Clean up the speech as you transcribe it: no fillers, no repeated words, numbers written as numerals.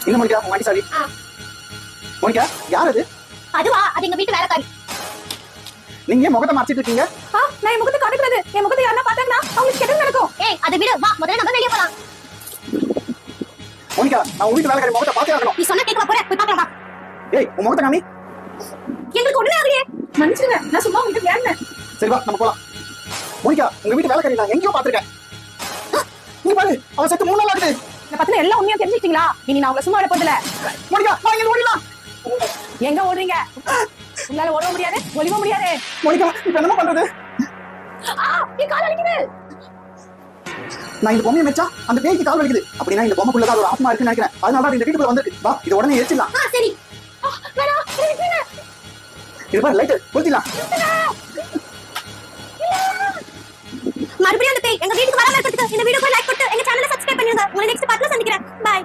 எங்க மோனிகா மாடி சாவி? மோனிகா யார் அது? அதுவா, அது எங்க வீட்டு வேலைக்காரி. நீங்க ஏன் முகத்தை மறைச்சிட்டு இருக்கீங்க? நான் என் முகத்தை காட்டக்கூடாது. என் முகத்தை யாரா பார்த்தாங்கன்னா அவங்களுக்கு கெட்டது நடக்கும். ஏய், அதை விடு, வா முதல்ல நம்ம வெளிய போலாம். மோனிகா, நான் உங்க வீட்டு வேலைக்காரி முகத்தை பார்த்தே ஆகணும். நீ சொன்ன கேட்க போறேன், போய் பார்க்கலாம் வா. ஏய், உன் முகத்தை காமி. எங்களுக்கு ஒண்ணுமே ஆகலையே. மன்னிச்சிடுங்க, நான் சும்மா உங்களுக்கு வேறேன். சரி வா, நம்ம போலாம். மோனிகா, உங்க வீட்டு வேலைக்காரி நான் எங்கேயோ பார்த்திருக்கேன். நீ பாரு, அவ செத்து 3 நாள் ஆகுது. நான் பத்தின எல்லாம் உண்மையா தெரிஞ்சுக்கிட்டீங்களா? இனி நான் உங்களை சும்மா விட போறதில்ல. மோனிகா, வா இங்க ஓடிடலாம். எங்க ஓடுறீங்க? உங்களால ஓட முடியாது, ஒளிவ முடியாது. மோனிகா, இப்ப என்ன பண்றது? என் கால் வலிக்குது. நான் இந்த பொம்மையை வச்சா அந்த பேய்க்கு கால் வலிக்குது. அப்படின்னா இந்த பொம்மைக்குள்ள தான் ஒரு ஆத்மா இருக்குன்னு நினைக்கிறேன். அதனால தான் இந்த வீட்டுக்குள்ள வந்திருக்கு. வா, இத உடனே எரிச்சிடலாம். சரி. வேணா, சரி. இது பாரு, லைட் கொளுத்திடலாம். மறுபடியும் அந்த பேய் எங்க வீட்டுக்கு வராம இருக்கிறதுக்கு இந்த வீடியோக்கு லைக் போட்டு எங்க சேனலை சப்ஸ்கிரைப் பண்ணிடுங்க. உங்களை நெக்ஸ்ட் பார்ட்ல சந்திக்கிறேன். பை.